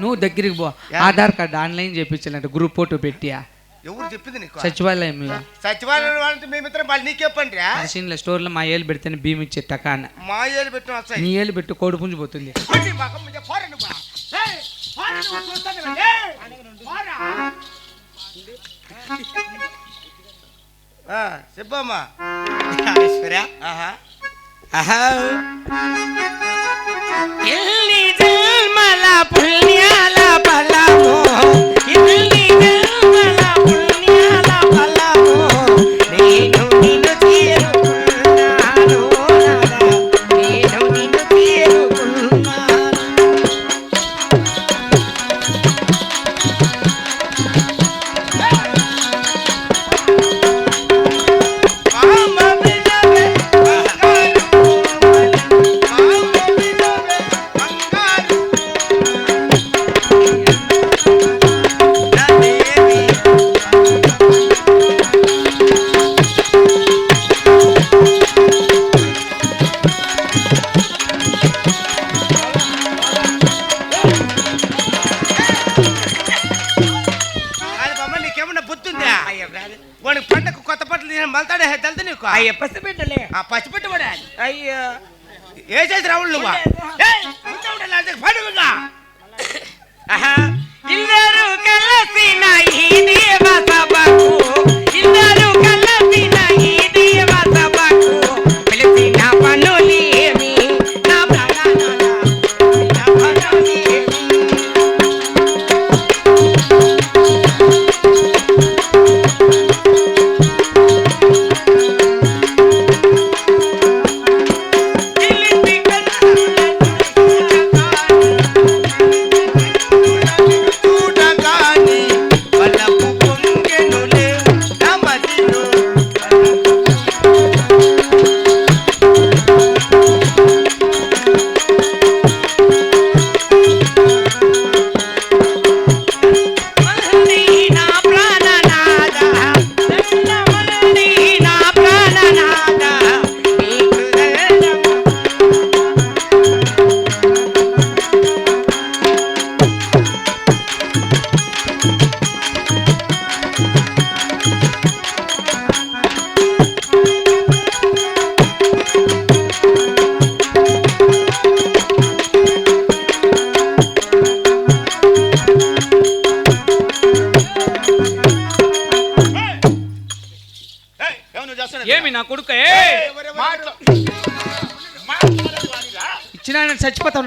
నువ్వు దగ్గరికి పో. ఆధార్ కార్డు ఆన్లైన్ చేయించాలంట, గ్రూప్ ఫోటో పెట్టియా. ఎవరు చెప్పింది నీకు? సచివాలయంలో. సచివాలయం వాళ్ళంటే మేమిద్దరం వాళ్ళు నీకెప్పండి మషిన్ల స్టోర్లో మా ఏళ్ళు పెడితేనే భీమ్ ఇచ్చే టకాన. మా ఏళ్ళు పెట్టిన నీ ఏళ్ళు పెట్టు కోడి పుంజు పోతుంది. చెప్పమ్మా. పుణ్యాల బలము, ఇల్లి జన్మల పుణ్యాల బలము, నేను నిన్ను చేరుకున్నాను, నేను నిన్ను చేరుకున్నాను. వాడికి పంటకు కొత్త బట్టలు నేను మళ్తాడే తెలుసు నీకు. అయ్య పసిబిడ్డలే. పసిపెట్టబడా అయ్యో ఏ చేసి రావులు నువ్వు పండుగ ఇల్లరు కలసిన ఈ దేవ సభకు, ఇల్లరు కలసిన ఈ దేవ సభకు, పిలిచిన పనులేమి నా ప్రాణాల, నా పనులేమి. ఏమి నా కొడుకు ఇచ్చిన చచ్చిపోతావు.